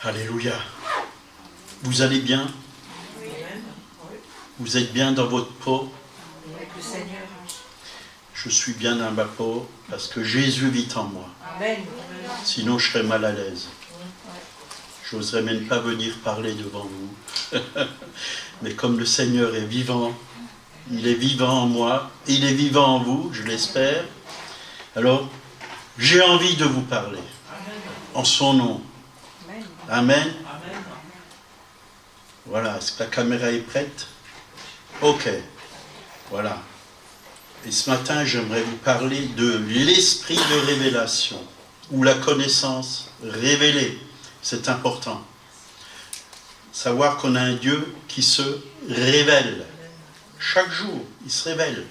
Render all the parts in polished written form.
Alléluia. Vous allez bien? Vous êtes bien dans votre peau? Avec le Seigneur. Je suis bien dans ma peau parce que Jésus vit en moi. Amen. Sinon, je serais mal à l'aise. Je n'oserais même pas venir parler devant vous. Mais comme le Seigneur est vivant, il est vivant en moi, il est vivant en vous, je l'espère. Alors, j'ai envie de vous parler. En son nom. Amen. Voilà, est-ce que la caméra est prête? Ok. Voilà. Et ce matin, j'aimerais vous parler de l'esprit de révélation, ou la connaissance révélée. C'est important. Savoir qu'on a un Dieu qui se révèle. Chaque jour, il se révèle.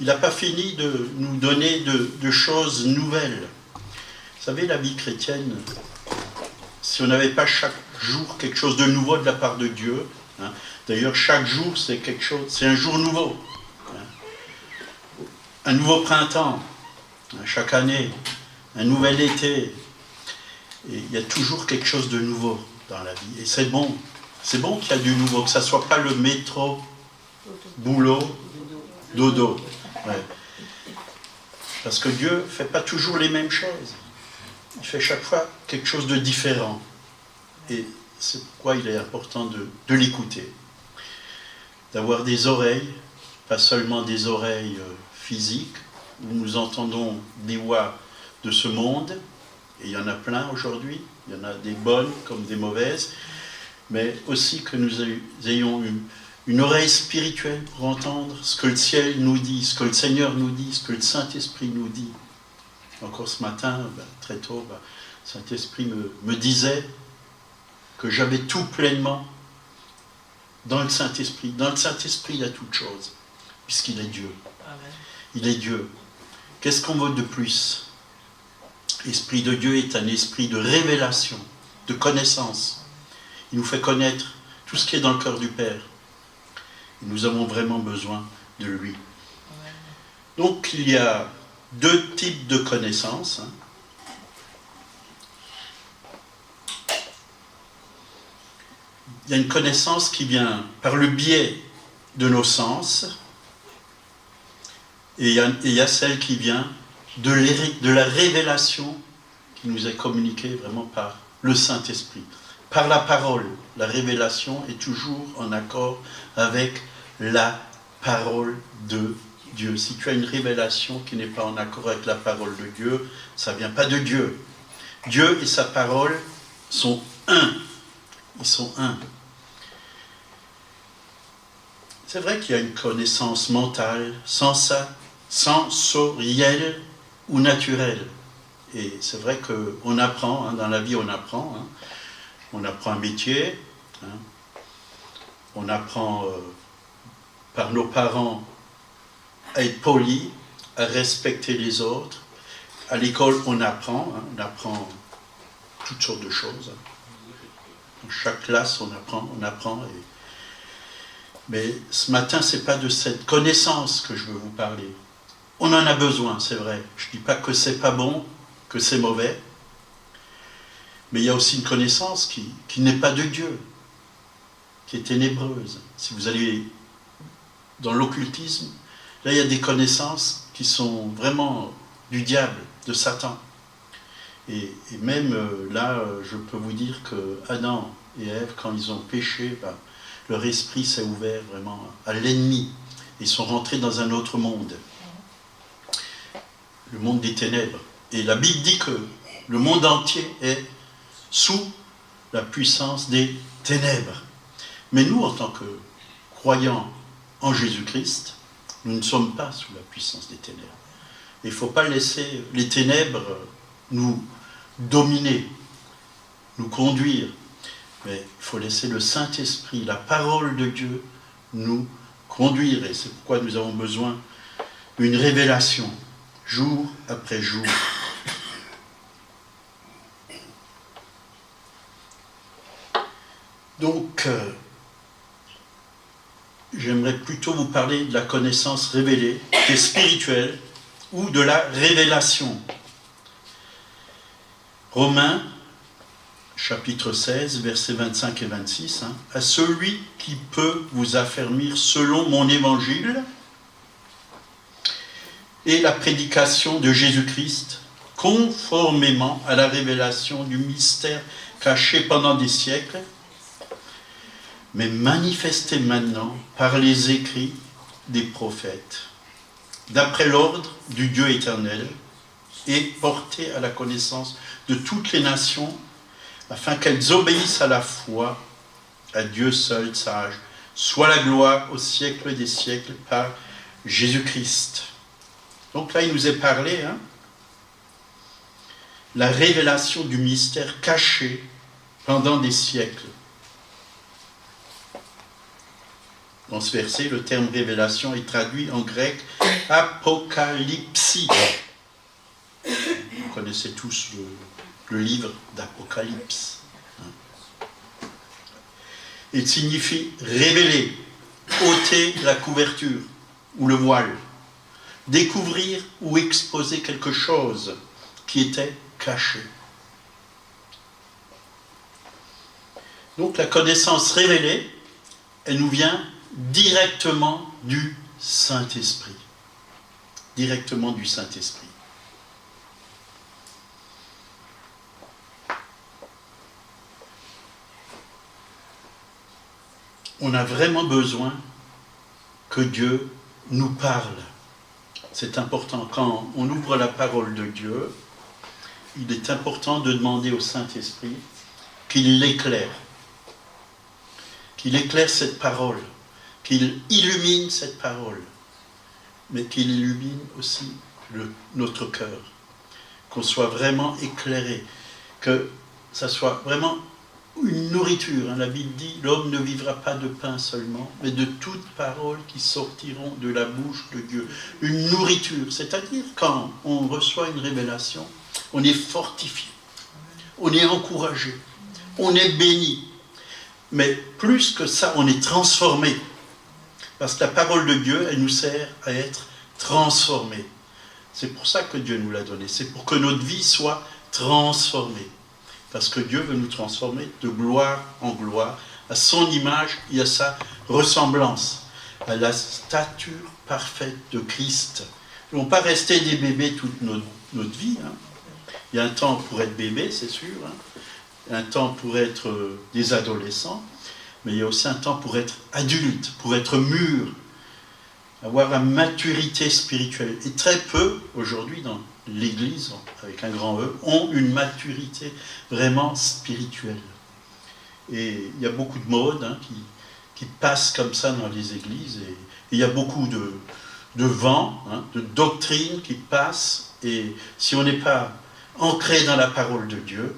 Il n'a pas fini de nous donner de choses nouvelles. Vous savez, la vie chrétienne, si on n'avait pas chaque jour quelque chose de nouveau de la part de Dieu, hein, d'ailleurs chaque jour c'est quelque chose, c'est un jour nouveau, hein, un nouveau printemps, hein, chaque année, un nouvel été, et il y a toujours quelque chose de nouveau dans la vie, et c'est bon qu'il y a du nouveau, que ça ne soit pas le métro, boulot, dodo, ouais. Parce que Dieu ne fait pas toujours les mêmes choses. Il fait chaque fois quelque chose de différent. Et c'est pourquoi il est important de l'écouter. D'avoir des oreilles, pas seulement des oreilles physiques, où nous entendons des voix de ce monde, et il y en a plein aujourd'hui, il y en a des bonnes comme des mauvaises, mais aussi que nous ayons une oreille spirituelle pour entendre ce que le ciel nous dit, ce que le Seigneur nous dit, ce que le Saint-Esprit nous dit. Encore ce matin, très tôt, le Saint-Esprit me disait que j'avais tout pleinement dans le Saint-Esprit. Dans le Saint-Esprit, il y a toute chose, puisqu'il est Dieu. Amen. Il est Dieu. Qu'est-ce qu'on veut de plus? L'Esprit de Dieu est un esprit de révélation, de connaissance. Il nous fait connaître tout ce qui est dans le cœur du Père. Et nous avons vraiment besoin de lui. Amen. Donc, il y a deux types de connaissances. Il y a une connaissance qui vient par le biais de nos sens, et il y a celle qui vient de la révélation qui nous est communiquée vraiment par le Saint-Esprit. Par la parole, la révélation est toujours en accord avec la parole de Dieu. Si tu as une révélation qui n'est pas en accord avec la parole de Dieu, ça ne vient pas de Dieu. Dieu et sa parole sont un. Ils sont un. C'est vrai qu'il y a une connaissance mentale, sensorielle ou naturelle. Et c'est vrai qu'on apprend, hein, dans la vie on apprend. Hein. On apprend un métier, hein. On apprend par nos parents à être poli, à respecter les autres. À l'école, on apprend toutes sortes de choses. Dans chaque classe, on apprend. Mais ce matin, ce n'est pas de cette connaissance que je veux vous parler. On en a besoin, c'est vrai. Je ne dis pas que c'est pas bon, que c'est mauvais. Mais il y a aussi une connaissance qui n'est pas de Dieu, qui est ténébreuse. Si vous allez dans l'occultisme, là, il y a des connaissances qui sont vraiment du diable, de Satan. Et même là, je peux vous dire que Adam et Ève, quand ils ont péché, leur esprit s'est ouvert vraiment à l'ennemi. Ils sont rentrés dans un autre monde. Le monde des ténèbres. Et la Bible dit que le monde entier est sous la puissance des ténèbres. Mais nous, en tant que croyants en Jésus-Christ, nous ne sommes pas sous la puissance des ténèbres. Il ne faut pas laisser les ténèbres nous dominer, nous conduire. Mais il faut laisser le Saint-Esprit, la parole de Dieu, nous conduire. Et c'est pourquoi nous avons besoin d'une révélation, jour après jour. Donc, j'aimerais plutôt vous parler de la connaissance révélée, qui est spirituelle, ou de la révélation. Romains, chapitre 16, versets 25 et 26, hein, « À celui qui peut vous affermir selon mon évangile et la prédication de Jésus-Christ, conformément à la révélation du mystère caché pendant des siècles, mais manifesté maintenant par les écrits des prophètes, d'après l'ordre du Dieu éternel, et porté à la connaissance de toutes les nations, afin qu'elles obéissent à la foi, à Dieu seul sage, soit la gloire au siècle des siècles par Jésus-Christ. » Donc là, il nous est parlé, hein, la révélation du mystère caché pendant des siècles. Dans ce verset, le terme révélation est traduit en grec apocalypsie. Vous connaissez tous le livre d'Apocalypse. Il signifie révéler, ôter la couverture ou le voile, découvrir ou exposer quelque chose qui était caché. Donc la connaissance révélée, elle nous vient directement du Saint-Esprit. Directement du Saint-Esprit. On a vraiment besoin que Dieu nous parle. C'est important. Quand on ouvre la parole de Dieu, il est important de demander au Saint-Esprit qu'il l'éclaire. Qu'il éclaire cette parole. Qu'il illumine cette parole. Mais qu'il illumine aussi notre cœur. Qu'on soit vraiment éclairé. Que ça soit vraiment une nourriture. La Bible dit, l'homme ne vivra pas de pain seulement, mais de toutes paroles qui sortiront de la bouche de Dieu. Une nourriture, c'est-à-dire quand on reçoit une révélation, on est fortifié, on est encouragé, on est béni. Mais plus que ça, on est transformé. Parce que la parole de Dieu, elle nous sert à être transformés. C'est pour ça que Dieu nous l'a donné. C'est pour que notre vie soit transformée. Parce que Dieu veut nous transformer de gloire en gloire, à son image et à sa ressemblance, à la stature parfaite de Christ. Nous ne vont pas rester des bébés toute notre vie. Hein. Il y a un temps pour être bébé, c'est sûr. Hein. Il y a un temps pour être des adolescents. Mais il y a aussi un temps pour être adulte, pour être mûr, avoir la maturité spirituelle. Et très peu, aujourd'hui, dans l'Église, avec un grand E, ont une maturité vraiment spirituelle. Et il y a beaucoup de modes hein, qui passent comme ça dans les églises. Et il y a beaucoup de vents, hein, de doctrines qui passent. Et si on n'est pas ancré dans la parole de Dieu,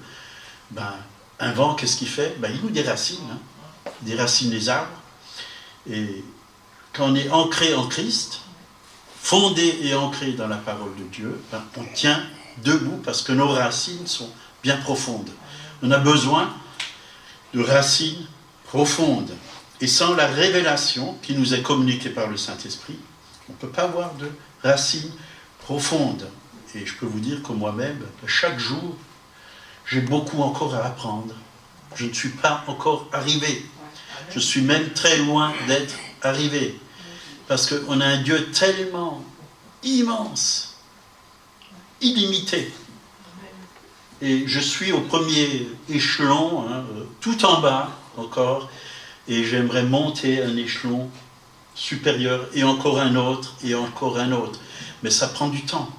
ben, un vent, qu'est-ce qu'il fait? Ben, il nous déracine. Hein. Il déracine les arbres. Et quand on est ancré en Christ, fondé et ancré dans la parole de Dieu, ben, on tient debout parce que nos racines sont bien profondes. On a besoin de racines profondes. Et sans la révélation qui nous est communiquée par le Saint-Esprit, on ne peut pas avoir de racines profondes. Et je peux vous dire que moi-même, chaque jour, j'ai beaucoup encore à apprendre. Je ne suis pas encore arrivé. Je suis même très loin d'être arrivé. Parce qu'on a un Dieu tellement immense, illimité. Et je suis au premier échelon, hein, tout en bas encore, et j'aimerais monter un échelon supérieur, et encore un autre, et encore un autre. Mais ça prend du temps.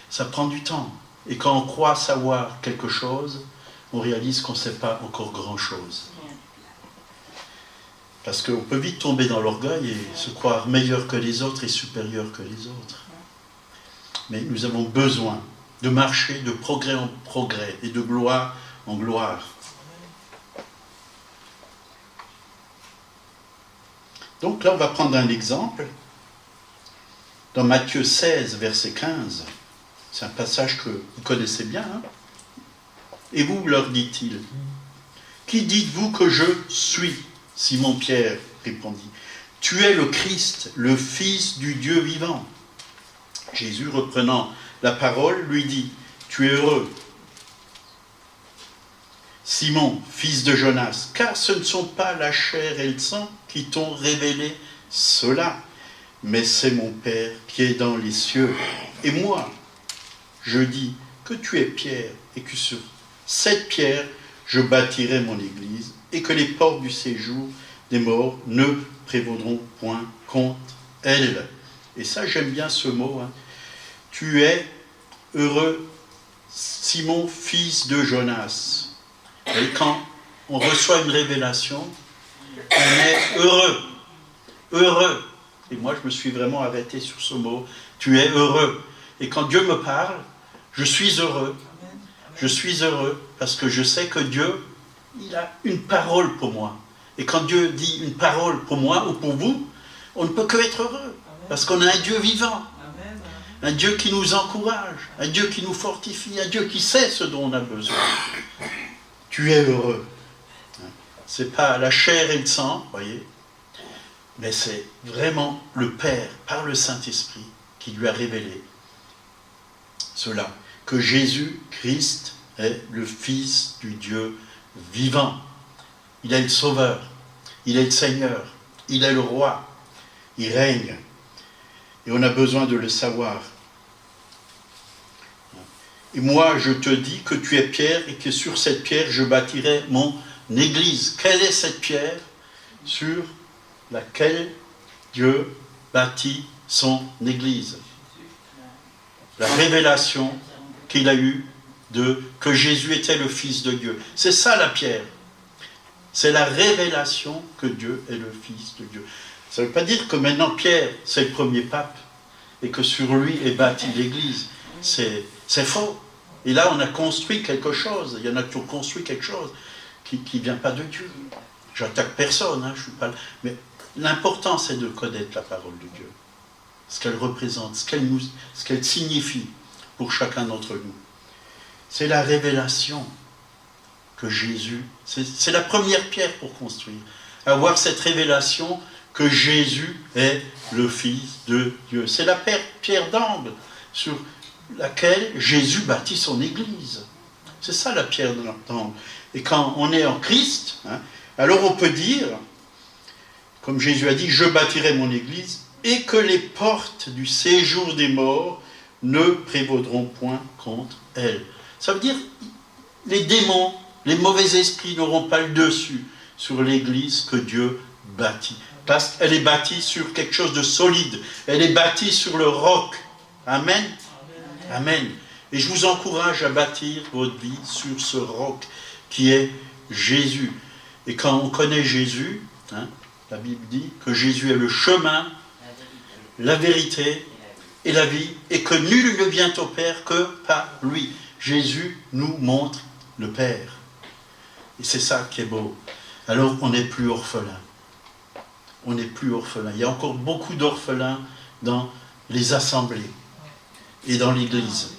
Ça prend du temps. Et quand on croit savoir quelque chose, on réalise qu'on ne sait pas encore grand-chose. Parce qu'on peut vite tomber dans l'orgueil et se croire meilleur que les autres et supérieur que les autres. Mais nous avons besoin de marcher de progrès en progrès et de gloire en gloire. Donc là, on va prendre un exemple. Dans Matthieu 16, verset 15, c'est un passage que vous connaissez bien. Hein? Et vous, leur dit-il, « Qui dites-vous que je suis ?» Simon-Pierre répondit, « Tu es le Christ, le Fils du Dieu vivant. » Jésus, reprenant la parole, lui dit, « Tu es heureux, Simon, fils de Jonas, car ce ne sont pas la chair et le sang qui t'ont révélé cela, mais c'est mon Père qui est dans les cieux. Et moi, je dis que tu es Pierre, et que sur cette pierre, je bâtirai mon église, et que les portes du séjour des morts ne prévaudront point contre elle. Et ça, j'aime bien ce mot. Hein. Tu es heureux, Simon, fils de Jonas. Et quand on reçoit une révélation, on est heureux. Heureux. Et moi, je me suis vraiment arrêté sur ce mot. Tu es heureux. Et quand Dieu me parle, je suis heureux. Je suis heureux parce que je sais que Dieu, il a une parole pour moi. Et quand Dieu dit une parole pour moi ou pour vous, on ne peut que être heureux. Parce qu'on a un Dieu vivant. Un Dieu qui nous encourage. Un Dieu qui nous fortifie. Un Dieu qui sait ce dont on a besoin. Tu es heureux. Ce n'est pas la chair et le sang, voyez, mais c'est vraiment le Père, par le Saint-Esprit, qui lui a révélé cela, que Jésus-Christ est le Fils du Dieu vivant. Il est le Sauveur, il est le Seigneur, il est le Roi, il règne. Et on a besoin de le savoir. Et moi, je te dis que tu es Pierre et que sur cette pierre, je bâtirai mon église. Quelle est cette pierre sur laquelle Dieu bâtit son église? La révélation qu'il a eue que Jésus était le Fils de Dieu. C'est ça la pierre. C'est la révélation que Dieu est le Fils de Dieu. Ça ne veut pas dire que maintenant Pierre, c'est le premier pape et que sur lui est bâtie l'église. C'est faux. Et là, on a construit quelque chose. Il y en a qui ont construit quelque chose qui ne vient pas de Dieu. J'attaque personne, hein, je suis pas... Mais l'important, c'est de connaître la parole de Dieu. Ce qu'elle représente, ce qu'elle signifie pour chacun d'entre nous. C'est la révélation que Jésus... C'est la première pierre pour construire. Avoir cette révélation que Jésus est le Fils de Dieu. C'est la pierre d'angle sur laquelle Jésus bâtit son Église. C'est ça la pierre d'angle. Et quand on est en Christ, hein, alors on peut dire, comme Jésus a dit, je bâtirai mon Église, et que les portes du séjour des morts ne prévaudront point contre elle. Ça veut dire, les démons, les mauvais esprits n'auront pas le dessus sur l'Église que Dieu bâtit. Parce qu'elle est bâtie sur quelque chose de solide. Elle est bâtie sur le roc. Amen. Amen. Et je vous encourage à bâtir votre vie sur ce roc qui est Jésus. Et quand on connaît Jésus, hein, la Bible dit que Jésus est le chemin, la vérité et la vie, et que nul ne vient au Père que par lui. Jésus nous montre le Père. Et c'est ça qui est beau. Alors on n'est plus orphelin. On n'est plus orphelin. Il y a encore beaucoup d'orphelins dans les assemblées et dans l'Église.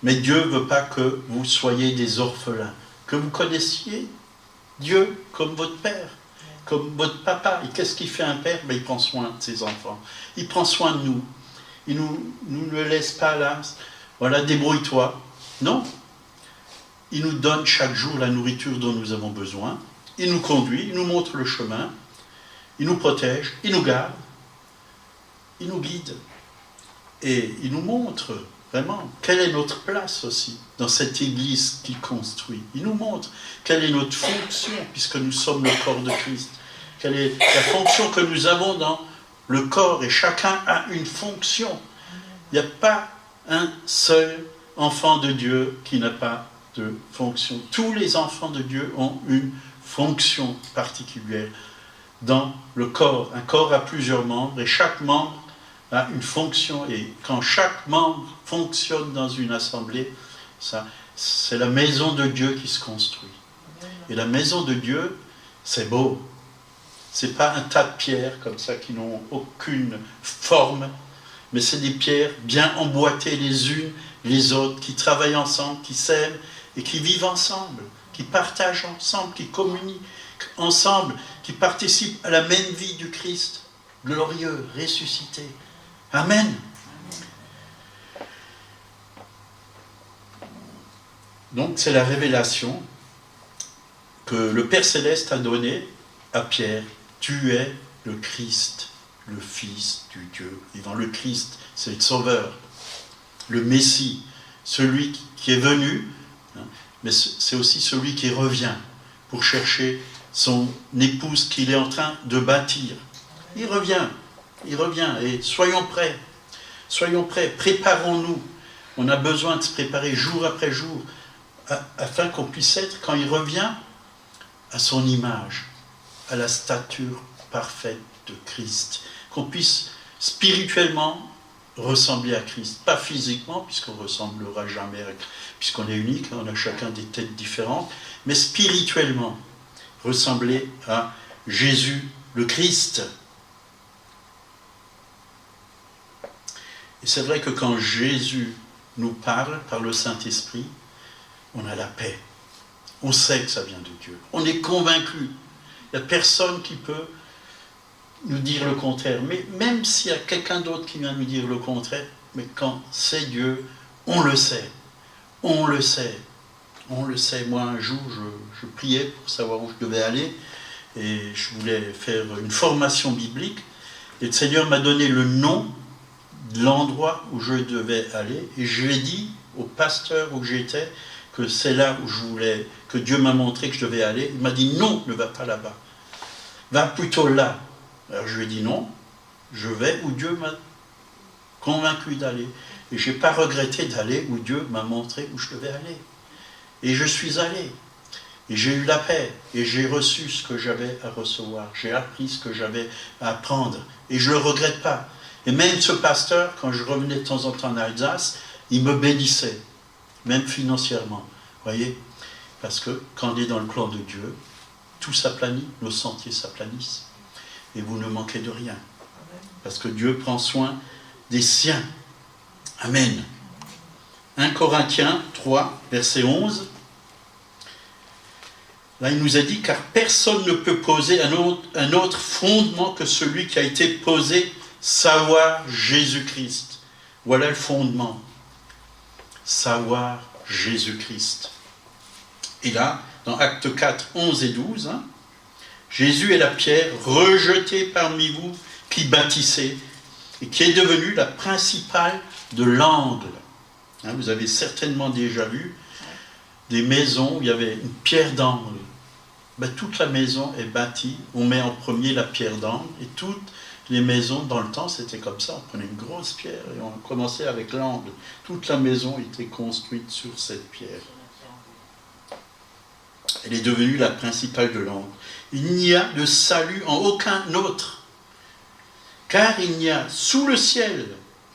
Mais Dieu ne veut pas que vous soyez des orphelins. Que vous connaissiez Dieu comme votre Père, comme votre papa. Et qu'est-ce qu'il fait un père? Il prend soin de ses enfants. Il prend soin de nous. Il ne le laisse pas là. Voilà, débrouille-toi. Non. Il nous donne chaque jour la nourriture dont nous avons besoin. Il nous conduit, il nous montre le chemin. Il nous protège, il nous garde. Il nous guide. Et il nous montre vraiment quelle est notre place aussi dans cette Église qu'il construit. Il nous montre quelle est notre fonction, puisque nous sommes le corps de Christ. Quelle est la fonction que nous avons dans le corps, et chacun a une fonction. Il n'y a pas un seul enfant de Dieu qui n'a pas de fonction. Tous les enfants de Dieu ont une fonction particulière dans le corps. Un corps a plusieurs membres, et chaque membre a une fonction, et quand chaque membre fonctionne dans une assemblée, c'est la maison de Dieu qui se construit. Et la maison de Dieu, c'est beau. C'est pas un tas de pierres comme ça qui n'ont aucune forme, mais c'est des pierres bien emboîtées les unes les autres, qui travaillent ensemble, qui s'aiment et qui vivent ensemble, qui partagent ensemble, qui communiquent ensemble, qui participent à la même vie du Christ, glorieux, ressuscité. Amen. Donc c'est la révélation que le Père Céleste a donné à Pierre. Tu es le Christ, le Fils du Dieu vivant. Le Christ, c'est le Sauveur, le Messie, celui qui est venu, hein, mais c'est aussi celui qui revient pour chercher son épouse qu'il est en train de bâtir. Il revient, et soyons prêts, préparons-nous. On a besoin de se préparer jour après jour, afin qu'on puisse être, quand il revient, à son image, à la stature parfaite de Christ, qu'on puisse spirituellement ressembler à Christ, pas physiquement, puisqu'on ne ressemblera jamais, puisqu'on est unique, on a chacun des têtes différentes, mais spirituellement, ressembler à Jésus le Christ. Et c'est vrai que quand Jésus nous parle par le Saint-Esprit, on a la paix. On sait que ça vient de Dieu. On est convaincu. Il n'y a personne qui peut nous dire le contraire. Mais même s'il y a quelqu'un d'autre qui vient nous dire le contraire, mais quand c'est Dieu, on le sait. On le sait. On le sait. Moi, un jour, je priais pour savoir où je devais aller. Et je voulais faire une formation biblique. Et le Seigneur m'a donné le nom de l'endroit où je devais aller. Et je lui ai dit au pasteur où j'étais que c'est là où je voulais, que Dieu m'a montré que je devais aller. Il m'a dit non, ne va pas là-bas. Va plutôt là. Alors je lui ai dit non, je vais où Dieu m'a convaincu d'aller. Et je n'ai pas regretté d'aller où Dieu m'a montré où je devais aller. Et je suis allé. Et j'ai eu la paix. Et j'ai reçu ce que j'avais à recevoir. J'ai appris ce que j'avais à apprendre. Et je ne le regrette pas. Et même ce pasteur, quand je revenais de temps en temps en Alsace, il me bénissait. Même financièrement. Voyez? Parce que quand on est dans le plan de Dieu, tout s'aplanit, nos sentiers s'aplanissent. Et vous ne manquez de rien. Parce que Dieu prend soin des siens. Amen. 1 Corinthiens 3, verset 11. Là, il nous a dit, car personne ne peut poser un autre fondement que celui qui a été posé, savoir Jésus-Christ. Voilà le fondement. Savoir Jésus-Christ. Et là, dans Actes 4, 11 et 12, Jésus est la pierre rejetée parmi vous qui bâtissez et qui est devenue la principale de l'angle. Vous avez certainement déjà vu des maisons où il y avait une pierre d'angle. Toute la maison est bâtie, on met en premier la pierre d'angle et toutes les maisons, dans le temps, c'était comme ça. On prenait une grosse pierre et on commençait avec l'angle. Toute la maison était construite sur cette pierre. Elle est devenue la principale de l'angle. Il n'y a de salut en aucun autre. Car il n'y a sous le ciel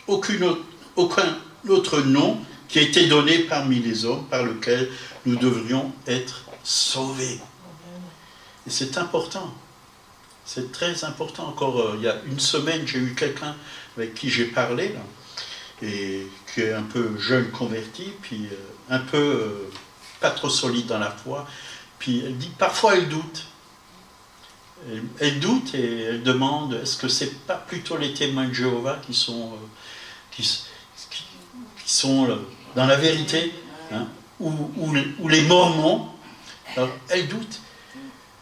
aucun autre nom qui a été donné parmi les hommes par lequel nous devrions être sauvés. Et c'est important. C'est très important. Encore il y a une semaine, j'ai eu quelqu'un avec qui j'ai parlé, là, et qui est un peu jeune converti, puis un peu pas trop solide dans la foi. Puis elle dit, parfois elle doute. Elle doute et elle demande, est-ce que c'est pas plutôt les témoins de Jéhovah qui sont dans la vérité, ou les Mormons? Alors, elle doute.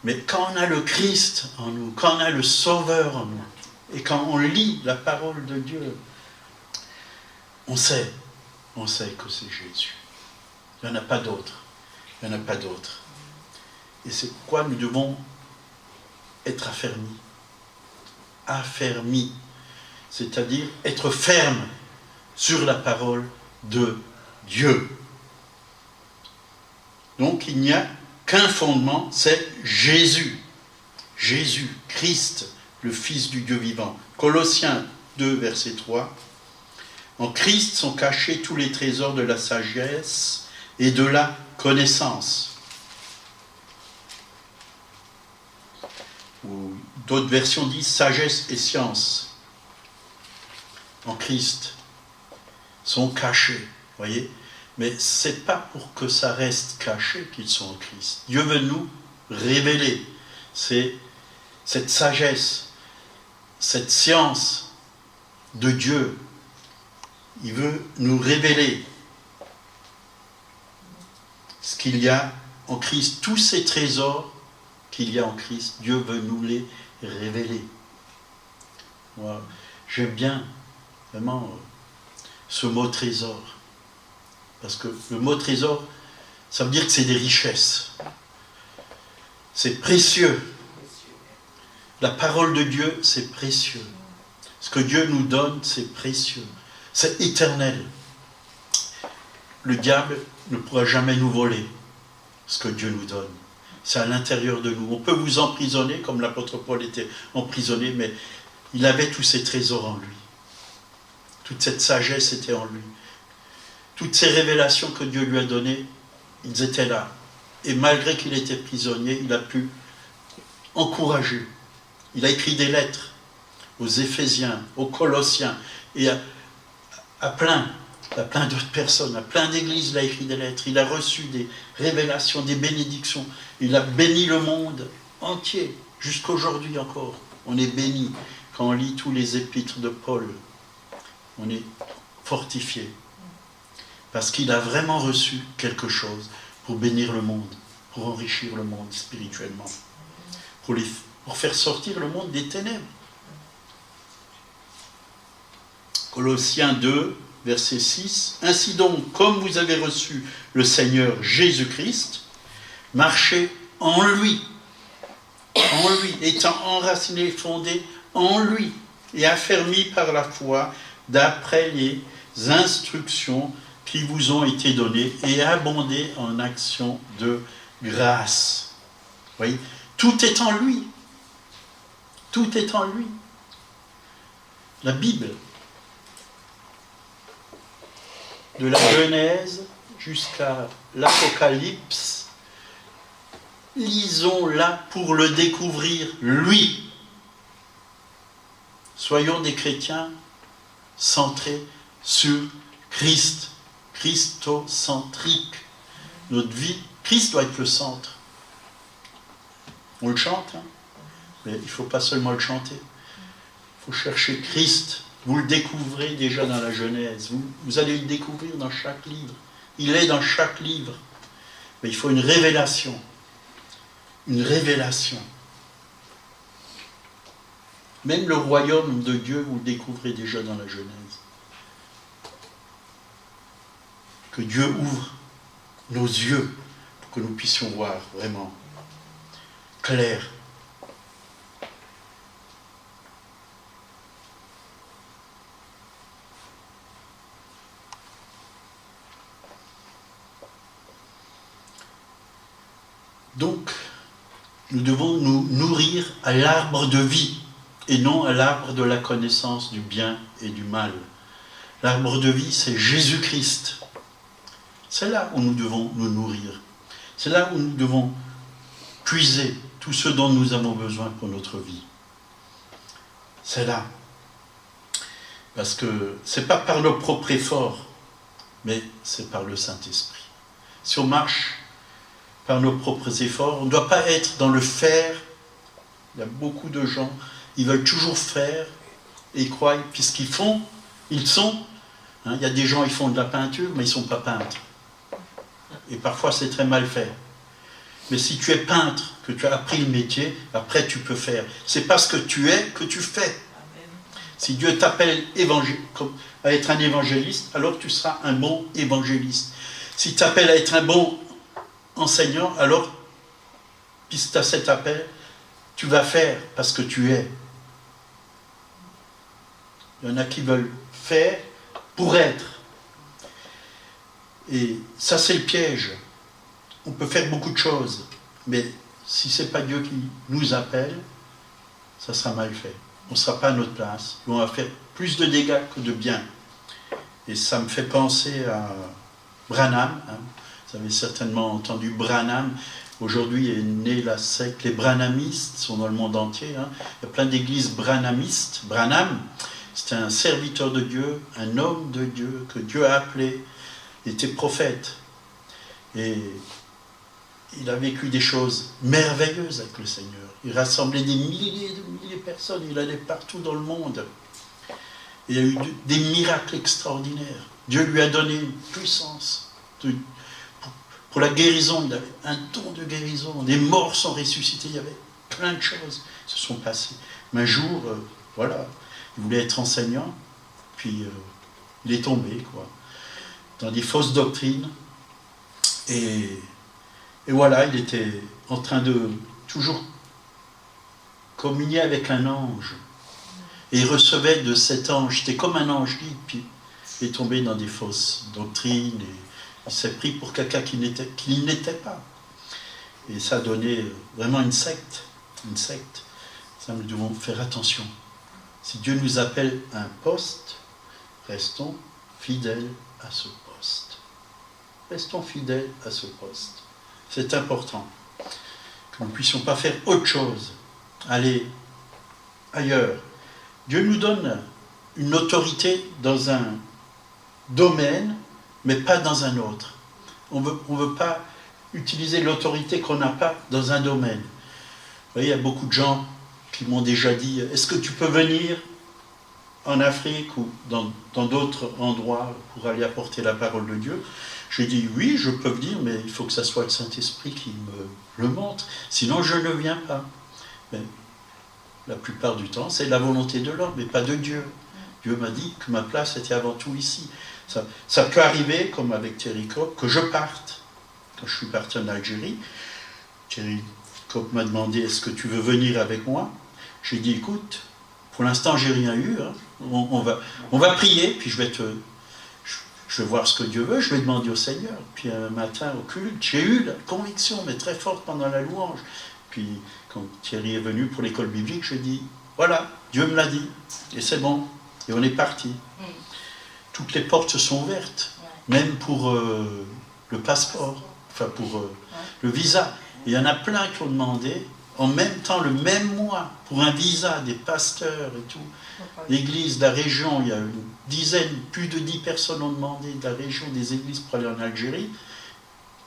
Mais quand on a le Christ en nous, quand on a le Sauveur en nous, et quand on lit la parole de Dieu, on sait que c'est Jésus. Il n'y en a pas d'autre. Il n'y en a pas d'autre. Et c'est pourquoi nous devons être affermis. Affermis. C'est-à-dire être ferme sur la parole de Dieu. Donc il n'y a qu'un fondement, c'est Jésus. Jésus, Christ, le Fils du Dieu vivant. Colossiens 2, verset 3. En Christ sont cachés tous les trésors de la sagesse et de la connaissance. Ou d'autres versions disent sagesse et science. En Christ sont cachés, voyez. Mais ce n'est pas pour que ça reste caché qu'ils sont en Christ. Dieu veut nous révéler. C'est cette sagesse, cette science de Dieu. Il veut nous révéler ce qu'il y a en Christ. Tous ces trésors qu'il y a en Christ, Dieu veut nous les révéler. Moi, j'aime bien vraiment ce mot trésor. Parce que le mot trésor, ça veut dire que c'est des richesses. C'est précieux. La parole de Dieu, c'est précieux. Ce que Dieu nous donne, c'est précieux. C'est éternel. Le diable ne pourra jamais nous voler ce que Dieu nous donne. C'est à l'intérieur de nous. On peut vous emprisonner, comme l'apôtre Paul était emprisonné, mais il avait tous ces trésors en lui. Toute cette sagesse était en lui. Toutes ces révélations que Dieu lui a données, ils étaient là. Et malgré qu'il était prisonnier, il a pu encourager. Il a écrit des lettres aux Éphésiens, aux Colossiens, et à plein d'autres personnes, à plein d'églises, il a écrit des lettres. Il a reçu des révélations, des bénédictions. Il a béni le monde entier, jusqu'aujourd'hui encore. On est béni quand on lit tous les épîtres de Paul. On est fortifié. Parce qu'il a vraiment reçu quelque chose pour bénir le monde, pour enrichir le monde spirituellement, pour faire sortir le monde des ténèbres. Colossiens 2, verset 6. « Ainsi donc, comme vous avez reçu le Seigneur Jésus-Christ, marchez en lui, étant enracinés, fondés en lui, et affermis par la foi, d'après les instructions qui vous ont été données, et abondez en actions de grâce. » Vous voyez, tout est en lui. Tout est en lui. La Bible, de la Genèse jusqu'à l'Apocalypse, lisons-la pour le découvrir, lui. Soyons des chrétiens centrés sur Christ, christocentrique. Notre vie, Christ doit être le centre. On le chante, hein, mais il ne faut pas seulement le chanter. Il faut chercher Christ. Vous le découvrez déjà dans la Genèse. Vous allez le découvrir dans chaque livre. Il est dans chaque livre. Mais il faut une révélation. Une révélation. Même le royaume de Dieu, vous le découvrez déjà dans la Genèse. Que Dieu ouvre nos yeux pour que nous puissions voir vraiment clair. Donc, nous devons nous nourrir à l'arbre de vie et non à l'arbre de la connaissance du bien et du mal. L'arbre de vie, c'est Jésus-Christ. C'est là où nous devons nous nourrir. C'est là où nous devons puiser tout ce dont nous avons besoin pour notre vie. C'est là. Parce que ce n'est pas par nos propres efforts, mais c'est par le Saint-Esprit. Si on marche par nos propres efforts, on ne doit pas être dans le faire. Il y a beaucoup de gens, ils veulent toujours faire et ils croient, puisqu'ils font, ils sont. Hein, il y a des gens, ils font de la peinture, mais ils ne sont pas peintres. Et parfois, c'est très mal fait. Mais si tu es peintre, que tu as appris le métier, après tu peux faire. C'est parce que tu es que tu fais. Si Dieu t'appelle à être un évangéliste, alors tu seras un bon évangéliste. Si tu t'appelles à être un bon enseignant, alors, puisque tu as cet appel, tu vas faire parce que tu es. Il y en a qui veulent faire pour être. Et ça, c'est le piège. On peut faire beaucoup de choses, mais si ce n'est pas Dieu qui nous appelle, ça sera mal fait. On ne sera pas à notre place. On va faire plus de dégâts que de bien. Et ça me fait penser à Branham. Hein. Vous avez certainement entendu Branham. Aujourd'hui est née la secte. Les branhamistes sont dans le monde entier. Hein. Il y a plein d'églises branhamistes. Branham, c'était un serviteur de Dieu, un homme de Dieu que Dieu a appelé. Il était prophète. Et il a vécu des choses merveilleuses avec le Seigneur. Il rassemblait des milliers de personnes. Il allait partout dans le monde. Il y a eu des miracles extraordinaires. Dieu lui a donné une puissance Pour la guérison, il avait un don de guérison. Les morts sont ressuscités, il y avait plein de choses qui se sont passées. Mais un jour, voilà, il voulait être enseignant, puis il est tombé, quoi, dans des fausses doctrines. Et voilà, il était en train de toujours communier avec un ange. Et il recevait de cet ange, c'était comme un ange libre, puis il est tombé dans des fausses doctrines, et il s'est pris pour quelqu'un qu'il n'était pas. Et ça a donné vraiment une secte. Ça, nous devons faire attention. Si Dieu nous appelle à un poste, restons fidèles à ce poste. Restons fidèles à ce poste. C'est important que nous ne puissions pas faire autre chose, aller ailleurs. Dieu nous donne une autorité dans un domaine, mais pas dans un autre. On veut pas utiliser l'autorité qu'on n'a pas dans un domaine. Vous voyez, il y a beaucoup de gens qui m'ont déjà dit « Est-ce que tu peux venir en Afrique ou dans d'autres endroits pour aller apporter la parole de Dieu ?» J'ai dit « Oui, je peux venir, mais il faut que ce soit le Saint-Esprit qui me le montre. Sinon, je ne viens pas. » Mais la plupart du temps, c'est la volonté de l'homme, mais pas de Dieu. Dieu m'a dit que ma place était avant tout ici. Ça peut arriver, comme avec Thierry Coq, que je parte. Quand je suis parti en Algérie, Thierry Coq m'a demandé « Est-ce que tu veux venir avec moi ?» J'ai dit « Écoute, pour l'instant, j'ai rien eu. Hein. On va prier, puis je vais voir ce que Dieu veut, je vais demander au Seigneur. » Puis un matin au culte, j'ai eu la conviction, mais très forte pendant la louange. Puis quand Thierry est venu pour l'école biblique, j'ai dit « Voilà, Dieu me l'a dit, et c'est bon. » Et on est parti. Toutes les portes se sont ouvertes, même pour le passeport, enfin pour le visa. Il y en a plein qui ont demandé, en même temps, le même mois, pour un visa, des pasteurs et tout. L'église de la région, il y a une dizaine, plus de 10 personnes ont demandé de la région, des églises pour aller en Algérie.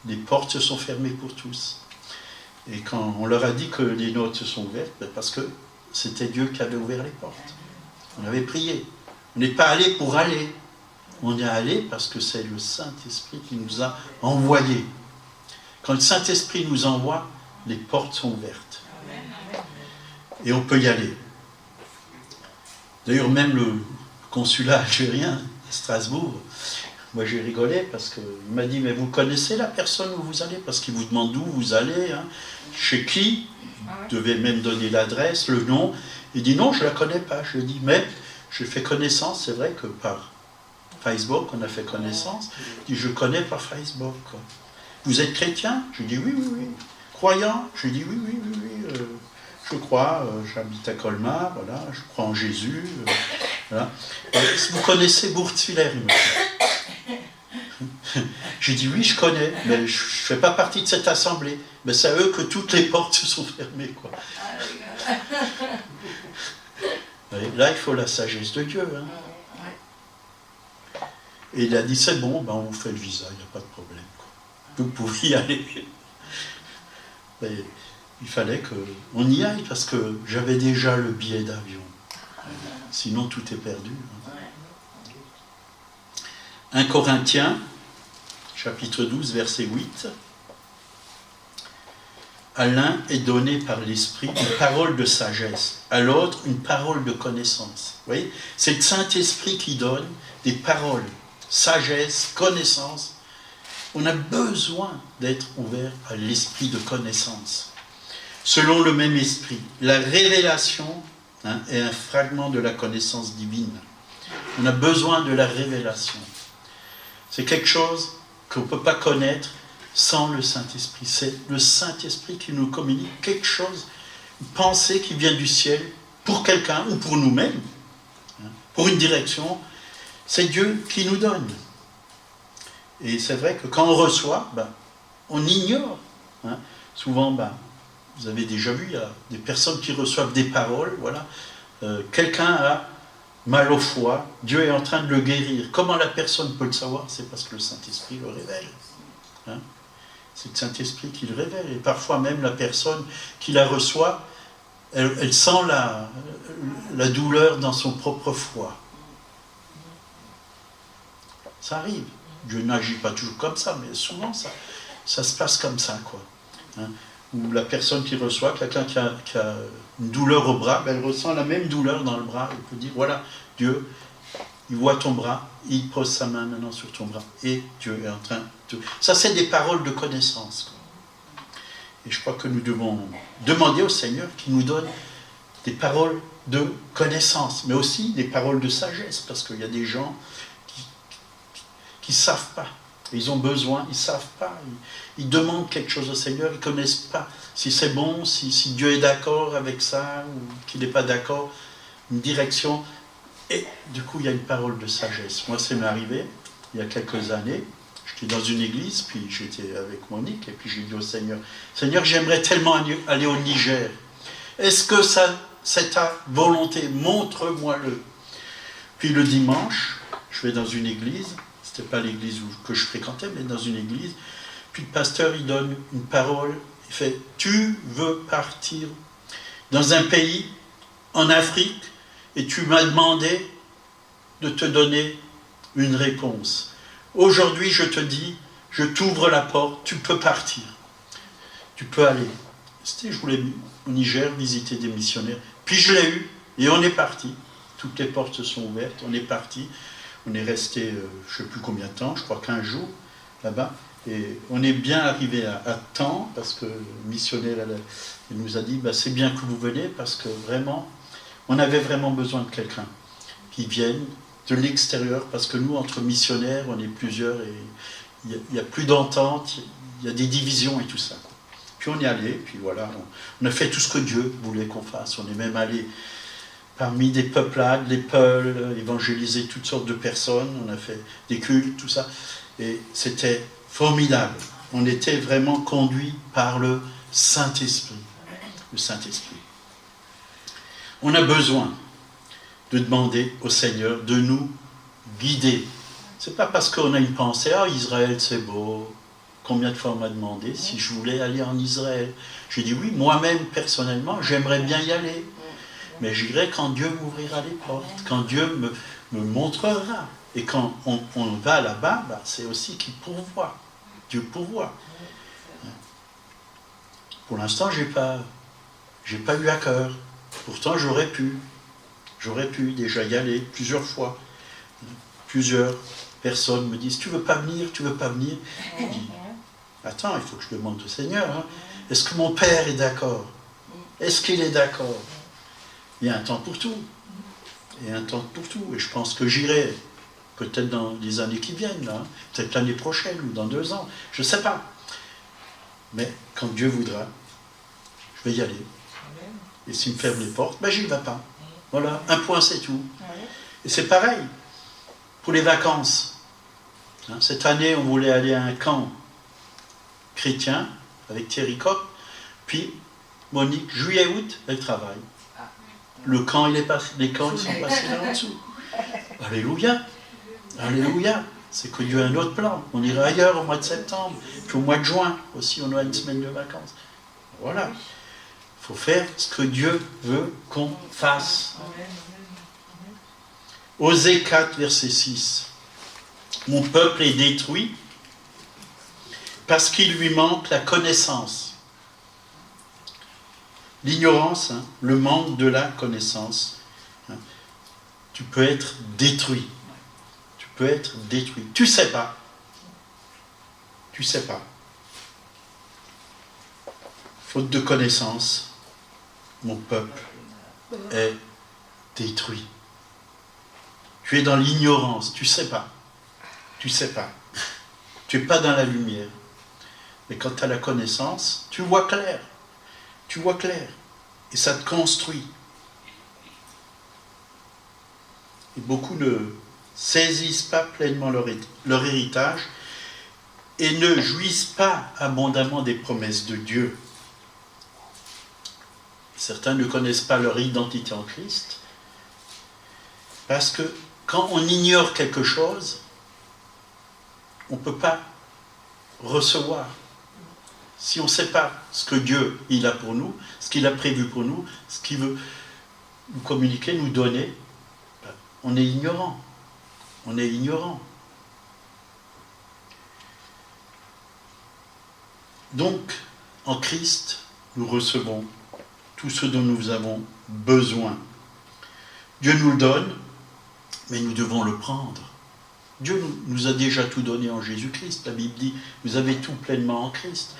Les portes se sont fermées pour tous. Et quand on leur a dit que les nôtres se sont ouvertes, parce que c'était Dieu qui avait ouvert les portes. On avait prié. On n'est pas allé pour aller. On est allé parce que c'est le Saint-Esprit qui nous a envoyés. Quand le Saint-Esprit nous envoie, les portes sont ouvertes. Et on peut y aller. D'ailleurs, même le consulat algérien à Strasbourg, moi j'ai rigolé parce qu'il m'a dit « Mais vous connaissez la personne où vous allez ?» Parce qu'il vous demande d'où vous allez, hein, chez qui. Vous devez même donner l'adresse, le nom. Il dit « Non, je ne la connais pas. » Je lui ai dit « Mais j'ai fait connaissance, c'est vrai que par Facebook, on a fait connaissance. » Il dit « Je connais par Facebook. » Vous êtes chrétien? Je lui dis « Oui, oui, oui. » Croyant? Je lui dis « Oui, oui, oui, oui. Je crois, j'habite à Colmar, voilà, je crois en Jésus. Voilà. Vous connaissez Bourtzwiller? J'ai dit oui, je connais, mais je ne fais pas partie de cette assemblée. Mais c'est à eux que toutes les portes se sont fermées, quoi. Là, il faut la sagesse de Dieu. Hein. Et il a dit c'est bon, ben on vous fait le visa, il n'y a pas de problème, quoi. Vous pouvez y aller. Mais il fallait qu'on y aille parce que j'avais déjà le billet d'avion. Sinon, tout est perdu. 1 Corinthiens, chapitre 12, verset 8. À l'un est donné par l'Esprit une parole de sagesse, à l'autre une parole de connaissance. Vous voyez, c'est le Saint-Esprit qui donne des paroles, sagesse, connaissance. On a besoin d'être ouvert à l'esprit de connaissance. Selon le même esprit, la révélation est un fragment de la connaissance divine. On a besoin de la révélation. C'est quelque chose qu'on ne peut pas connaître sans le Saint-Esprit. C'est le Saint-Esprit qui nous communique quelque chose, une pensée qui vient du ciel pour quelqu'un ou pour nous-mêmes, pour une direction. C'est Dieu qui nous donne. Et c'est vrai que quand on reçoit, on ignore. Souvent, vous avez déjà vu, il y a des personnes qui reçoivent des paroles, voilà. Quelqu'un a mal au foie, Dieu est en train de le guérir. Comment la personne peut le savoir? C'est parce que le Saint-Esprit le révèle. C'est le Saint-Esprit qui le révèle. Et parfois même la personne qui la reçoit, elle sent la douleur dans son propre foie. Ça arrive. Dieu n'agit pas toujours comme ça, mais souvent ça. Ça se passe comme ça, quoi. Hein. Ou la personne qui reçoit, quelqu'un qui a une douleur au bras, ben elle ressent la même douleur dans le bras. Il peut dire, voilà, Dieu, il voit ton bras, il pose sa main maintenant sur ton bras. Et Dieu est en train de... Ça, c'est des paroles de connaissance, quoi. Et je crois que nous devons demander au Seigneur qu'il nous donne des paroles de connaissance, mais aussi des paroles de sagesse, parce qu'il y a des gens qui ne savent pas. Ils ont besoin, ils ne savent pas. Ils demandent quelque chose au Seigneur, ils ne connaissent pas si c'est bon, si Dieu est d'accord avec ça, ou qu'il n'est pas d'accord, une direction. Et du coup, il y a une parole de sagesse. Moi, ça m'est arrivé il y a quelques années. J'étais dans une église, puis j'étais avec Monique, et puis j'ai dit au Seigneur, Seigneur, j'aimerais tellement aller au Niger. Est-ce que c'est ta volonté? Montre-moi-le. Puis le dimanche, je vais dans une église, c'était pas l'église que je fréquentais, mais dans une église, puis le pasteur, il donne une parole, il fait, tu veux partir dans un pays, en Afrique, et tu m'as demandé de te donner une réponse. Aujourd'hui, je te dis, je t'ouvre la porte, tu peux partir. Tu peux aller. Je voulais au Niger visiter des missionnaires. Puis je l'ai eu, et on est parti. Toutes les portes se sont ouvertes, on est parti. On est resté, je ne sais plus combien de temps, je crois 15 jours là-bas. Et on est bien arrivé à temps, parce que le missionnaire il nous a dit, bah, c'est bien que vous venez, parce que vraiment, on avait vraiment besoin de quelqu'un qui vienne de l'extérieur, parce que nous, entre missionnaires, on est plusieurs, et il n'y a plus d'entente, il y a des divisions et tout ça. Puis on y allait, puis voilà, on a fait tout ce que Dieu voulait qu'on fasse. On est même allé parmi des peuplades, les Peuls, évangéliser toutes sortes de personnes, on a fait des cultes, tout ça, et c'était formidable. On était vraiment conduits par le Saint-Esprit. Le Saint-Esprit. On a besoin de demander au Seigneur de nous guider. C'est pas parce qu'on a une pensée, ah, Israël c'est beau. Combien de fois on m'a demandé si je voulais aller en Israël. J'ai dit oui, moi-même personnellement, j'aimerais bien y aller. Mais j'irai quand Dieu m'ouvrira les portes, quand Dieu me montrera. Et quand on va là-bas, bah, c'est aussi qu'il pourvoit. Dieu pourvoit. Pour l'instant, j'ai pas eu à cœur. Pourtant, j'aurais pu déjà y aller plusieurs fois. Plusieurs personnes me disent, tu veux pas venir, tu veux pas venir. Je dis, attends, il faut que je demande au Seigneur. Hein. Est-ce que mon Père est d'accord? Est-ce qu'il est d'accord? Il y a un temps pour tout. Il y a un temps pour tout. Et je pense que j'irai, peut-être dans les années qui viennent, là, peut-être l'année prochaine ou dans 2 ans. Je ne sais pas. Mais quand Dieu voudra, je vais y aller. Et s'il me ferme les portes, ben j'y vais pas. Voilà, un point, c'est tout. Et c'est pareil pour les vacances. Hein, cette année, on voulait aller à un camp chrétien avec Thierry Kopp. Puis, Monique, juillet-août, elle travaille. Le camp, les camps, ils sont passés là en dessous. Alléluia. Alléluia. C'est que Dieu a un autre plan. On ira ailleurs au mois de septembre. Puis au mois de juin aussi, on aura une semaine de vacances. Voilà. Il faut faire ce que Dieu veut qu'on fasse. Osée 4, verset 6. Mon peuple est détruit parce qu'il lui manque la connaissance. L'ignorance, hein, le manque de la connaissance. Hein. Tu peux être détruit. Tu peux être détruit. Tu ne sais pas. Tu ne sais pas. Faute de connaissance, mon peuple est détruit. Tu es dans l'ignorance. Tu ne sais pas. Tu ne sais pas. Tu n'es pas dans la lumière. Mais quand tu as la connaissance, tu vois clair. Tu vois clair. Et ça te construit. Et beaucoup ne saisissent pas pleinement leur héritage et ne jouissent pas abondamment des promesses de Dieu. Certains ne connaissent pas leur identité en Christ parce que quand on ignore quelque chose, on ne peut pas recevoir. Si on ne sait pas ce que Dieu il a pour nous, ce qu'il a prévu pour nous, ce qu'il veut nous communiquer, nous donner, on est ignorant. On est ignorant. Donc, en Christ, nous recevons tout ce dont nous avons besoin. Dieu nous le donne, mais nous devons le prendre. Dieu nous a déjà tout donné en Jésus-Christ. La Bible dit, vous avez tout pleinement en Christ.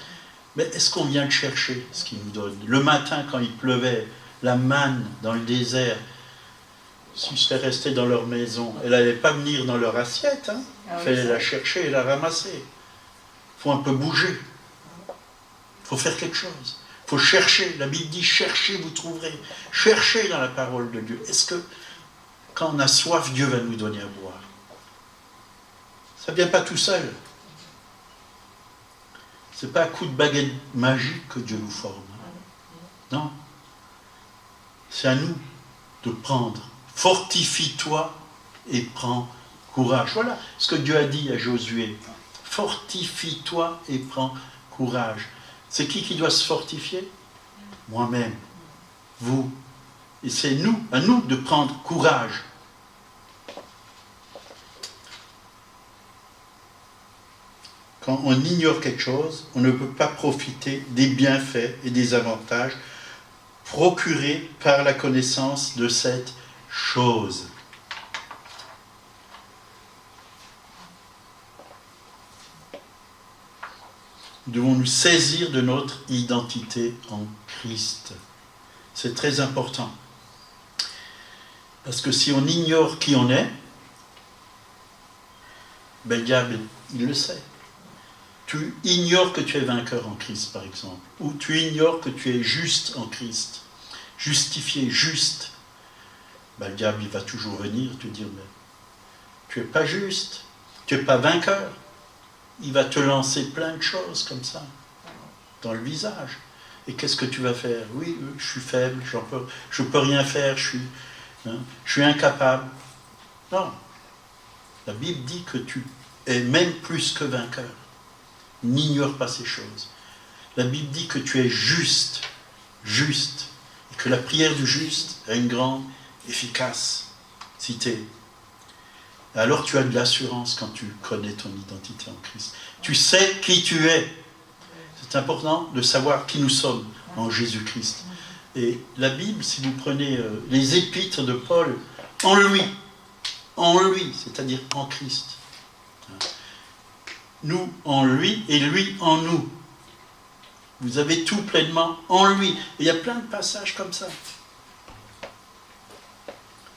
Mais est-ce qu'on vient le chercher, ce qu'il nous donne? Le matin, quand il pleuvait, la manne dans le désert, si je restais dans leur maison, elle n'allait pas venir dans leur assiette. Hein. Il fallait la chercher et la ramasser. Il faut un peu bouger. Il faut faire quelque chose. Il faut chercher. La Bible dit, cherchez, vous trouverez. Cherchez dans la parole de Dieu. Est-ce que, quand on a soif, Dieu va nous donner à boire? Ça ne vient pas tout seul. Ce n'est pas à coup de baguette magique que Dieu nous forme. Non. C'est à nous de prendre. Fortifie-toi et prends courage. Voilà ce que Dieu a dit à Josué. Fortifie-toi et prends courage. C'est qui doit se fortifier? Moi-même. Vous. Et c'est nous, à nous de prendre courage. Quand on ignore quelque chose, on ne peut pas profiter des bienfaits et des avantages procurés par la connaissance de cette chose. Nous devons nous saisir de notre identité en Christ. C'est très important. Parce que si on ignore qui on est, ben le diable, il le sait. Tu ignores que tu es vainqueur en Christ, par exemple. Ou tu ignores que tu es juste en Christ. Justifié, juste. Ben, le diable, il va toujours venir te dire, mais tu n'es pas juste, tu n'es pas vainqueur. Il va te lancer plein de choses comme ça, dans le visage. Et qu'est-ce que tu vas faire? Oui, je suis faible, je ne peux rien faire, je suis incapable. Non. La Bible dit que tu es même plus que vainqueur. N'ignore pas ces choses. La Bible dit que tu es juste, et que la prière du juste a une grande efficacité. Alors tu as de l'assurance quand tu connais ton identité en Christ. Tu sais qui tu es. C'est important de savoir qui nous sommes en Jésus-Christ. Et la Bible, si vous prenez les épîtres de Paul, en lui, c'est-à-dire en Christ. Nous en lui et lui en nous. Vous avez tout pleinement en lui. Et il y a plein de passages comme ça.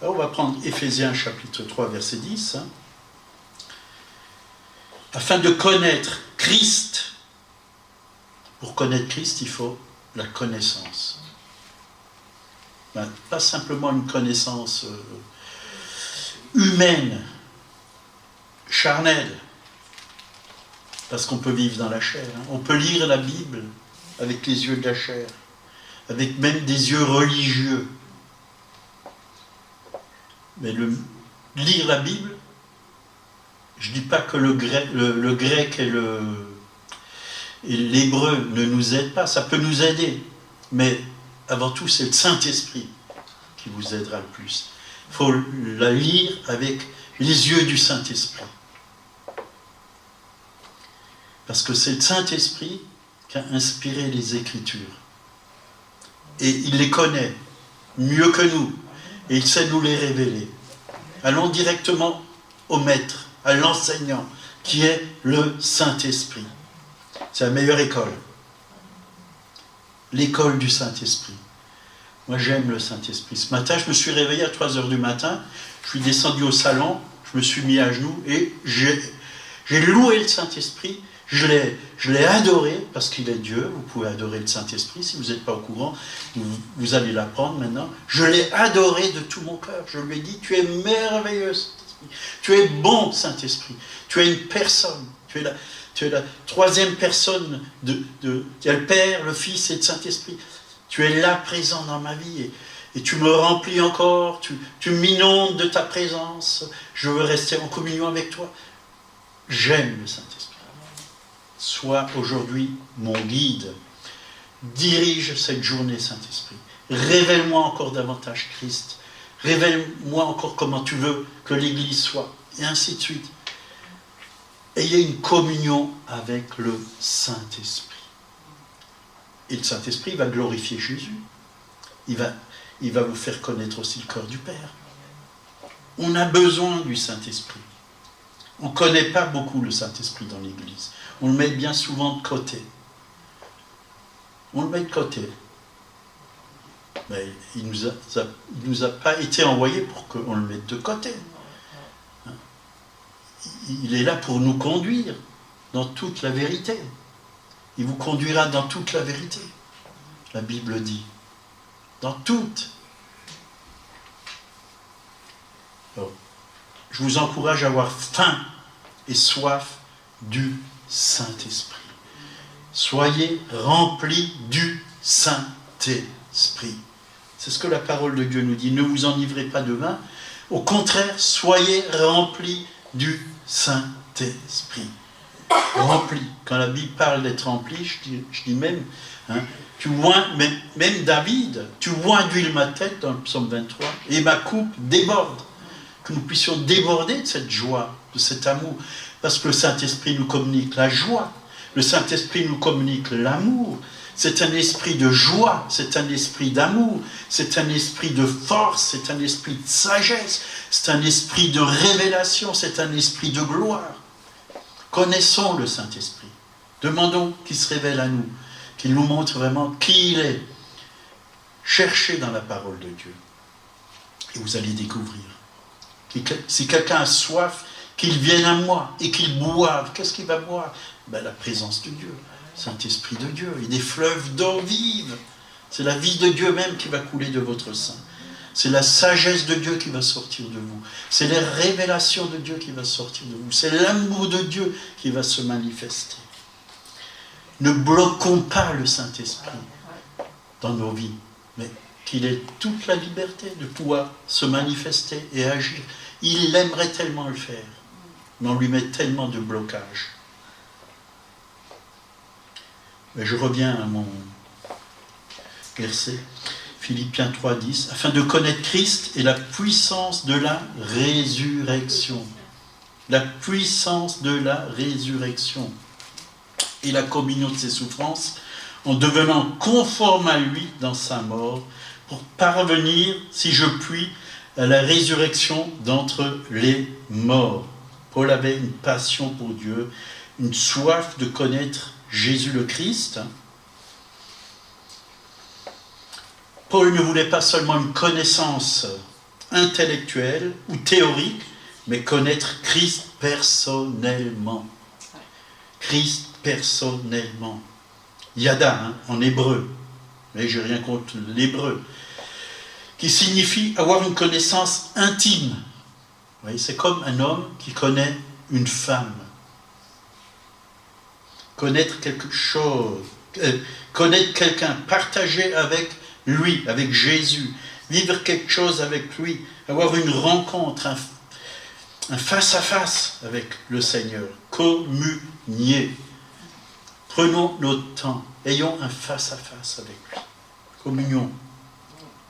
Alors on va prendre Éphésiens chapitre 3 verset 10. Afin de connaître Christ. Pour connaître Christ, il faut la connaissance. Pas simplement une connaissance humaine, charnelle. Parce qu'on peut vivre dans la chair. On peut lire la Bible avec les yeux de la chair, avec même des yeux religieux. Mais lire la Bible, je ne dis pas que le grec et l'hébreu ne nous aident pas, ça peut nous aider. Mais avant tout, c'est le Saint-Esprit qui vous aidera le plus. Il faut la lire avec les yeux du Saint-Esprit. Parce que c'est le Saint-Esprit qui a inspiré les Écritures. Et il les connaît mieux que nous. Et il sait nous les révéler. Allons directement au Maître, à l'enseignant, qui est le Saint-Esprit. C'est la meilleure école. L'école du Saint-Esprit. Moi, j'aime le Saint-Esprit. Ce matin, je me suis réveillé à 3 h du matin. Je suis descendu au salon, je me suis mis à genoux et j'ai loué le Saint-Esprit. Je l'ai adoré parce qu'il est Dieu. Vous pouvez adorer le Saint-Esprit. Si vous n'êtes pas au courant, vous allez l'apprendre maintenant. Je l'ai adoré de tout mon cœur. Je lui ai dit, tu es merveilleux, Saint-Esprit. Tu es bon, Saint-Esprit. Tu es une personne. Tu es la troisième personne. Il y a le Père, le Fils et le Saint-Esprit. Tu es là présent dans ma vie. Et tu me remplis encore. Tu m'inondes de ta présence. Je veux rester en communion avec toi. J'aime le Saint-Esprit. Sois aujourd'hui mon guide. Dirige cette journée, Saint-Esprit. Révèle-moi encore davantage Christ. Révèle-moi encore comment tu veux que l'Église soit. Et ainsi de suite. Ayez une communion avec le Saint-Esprit. Et le Saint-Esprit va glorifier Jésus. Il va vous faire connaître aussi le cœur du Père. On a besoin du Saint-Esprit. On ne connaît pas beaucoup le Saint-Esprit dans l'Église. On le met bien souvent de côté. On le met de côté. Mais il ne nous a pas été envoyé pour qu'on le mette de côté. Il est là pour nous conduire dans toute la vérité. Il vous conduira dans toute la vérité. La Bible dit. Dans toute. Alors, je vous encourage à avoir faim et soif du Saint-Esprit. Soyez remplis du Saint-Esprit. C'est ce que la parole de Dieu nous dit. Ne vous enivrez pas de vin. Au contraire, soyez remplis du Saint-Esprit. Remplis. Quand la Bible parle d'être rempli, je dis même, tu vois, même David, tu vois d'huile ma tête dans le psaume 23, et ma coupe déborde. Que nous puissions déborder de cette joie, de cet amour. Parce que le Saint-Esprit nous communique la joie. Le Saint-Esprit nous communique l'amour. C'est un esprit de joie, c'est un esprit d'amour, c'est un esprit de force, c'est un esprit de sagesse, c'est un esprit de révélation, c'est un esprit de gloire. Connaissons le Saint-Esprit. Demandons qu'il se révèle à nous, qu'il nous montre vraiment qui il est. Cherchez dans la parole de Dieu. Et vous allez découvrir. Si quelqu'un a soif, qu'il vienne à moi et qu'il boive. Qu'est-ce qu'il va boire? La présence de Dieu. Saint-Esprit de Dieu, et des fleuves d'eau vive. C'est la vie de Dieu même qui va couler de votre sein. C'est la sagesse de Dieu qui va sortir de vous. C'est les révélations de Dieu qui va sortir de vous. C'est l'amour de Dieu qui va se manifester. Ne bloquons pas le Saint-Esprit dans nos vies, mais qu'il ait toute la liberté de pouvoir se manifester et agir. Il aimerait tellement le faire, mais on lui met tellement de blocages. Mais je reviens à mon verset, Philippiens 3,10, afin de connaître Christ et la puissance de la résurrection. La puissance de la résurrection. Et la communion de ses souffrances, en devenant conforme à lui dans sa mort, pour parvenir, si je puis, à la résurrection d'entre les morts. Paul avait une passion pour Dieu, une soif de connaître Jésus le Christ. Paul ne voulait pas seulement une connaissance intellectuelle ou théorique, mais connaître Christ personnellement. Christ personnellement. Yada, en hébreu, mais je n'ai rien contre l'hébreu, qui signifie avoir une connaissance intime. Vous voyez, c'est comme un homme qui connaît une femme. Connaître quelque chose, connaître quelqu'un, partager avec lui, avec Jésus, vivre quelque chose avec lui, avoir une rencontre, un face-à-face avec le Seigneur, communier. Prenons notre temps, ayons un face-à-face avec lui, communion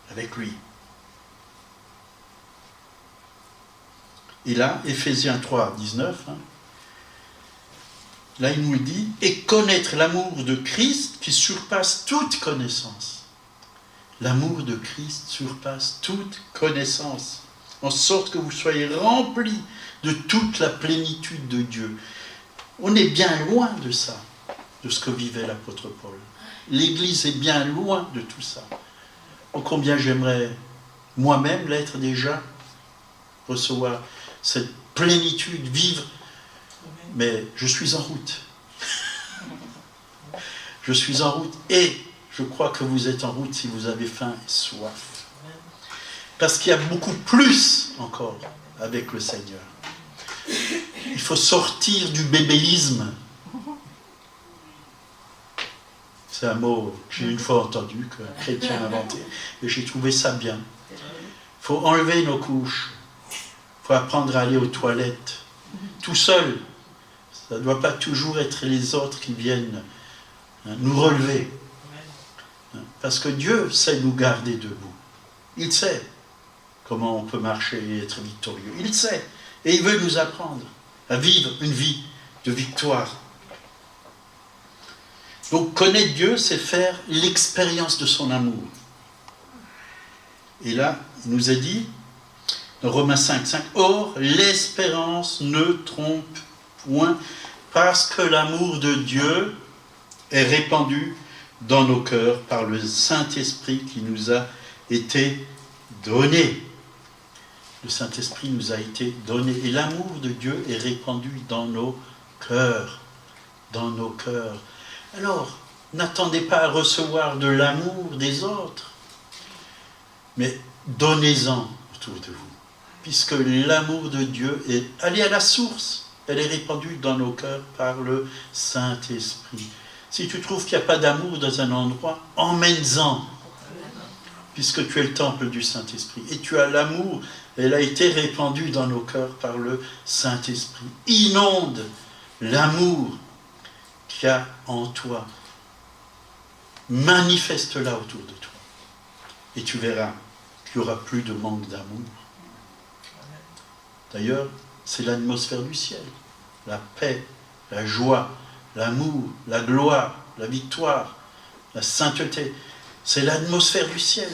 avec lui. Et là, Éphésiens 3, 19, là, il nous dit, et connaître l'amour de Christ qui surpasse toute connaissance. L'amour de Christ surpasse toute connaissance, en sorte que vous soyez remplis de toute la plénitude de Dieu. On est bien loin de ça, de ce que vivait l'apôtre Paul. L'Église est bien loin de tout ça. Oh, combien j'aimerais moi-même l'être déjà, recevoir cette plénitude, vivre. Mais je suis en route. Je suis en route et je crois que vous êtes en route si vous avez faim et soif. Parce qu'il y a beaucoup plus encore avec le Seigneur. Il faut sortir du bébéisme. C'est un mot que j'ai une fois entendu, qu'un chrétien a inventé, et j'ai trouvé ça bien. Il faut enlever nos couches. Il faut apprendre à aller aux toilettes. Tout seul. Ça ne doit pas toujours être les autres qui viennent nous relever. Parce que Dieu sait nous garder debout. Il sait comment on peut marcher et être victorieux. Il sait. Et il veut nous apprendre à vivre une vie de victoire. Donc connaître Dieu, c'est faire l'expérience de son amour. Et là, il nous a dit, dans Romains 5:5, « Or, l'espérance ne trompe point, parce que l'amour de Dieu est répandu dans nos cœurs par le Saint-Esprit qui nous a été donné. » Le Saint-Esprit nous a été donné. Et l'amour de Dieu est répandu dans nos cœurs. Dans nos cœurs. Alors, n'attendez pas à recevoir de l'amour des autres, mais donnez-en autour de vous. Puisque l'amour de Dieu est allé à la source. Elle est répandue dans nos cœurs par le Saint-Esprit. Si tu trouves qu'il n'y a pas d'amour dans un endroit, emmène-en. Puisque tu es le temple du Saint-Esprit. Et tu as l'amour. Elle a été répandue dans nos cœurs par le Saint-Esprit. Inonde l'amour qu'il y a en toi. Manifeste-la autour de toi. Et tu verras qu'il n'y aura plus de manque d'amour. D'ailleurs, c'est l'atmosphère du ciel. La paix, la joie, l'amour, la gloire, la victoire, la sainteté. C'est l'atmosphère du ciel.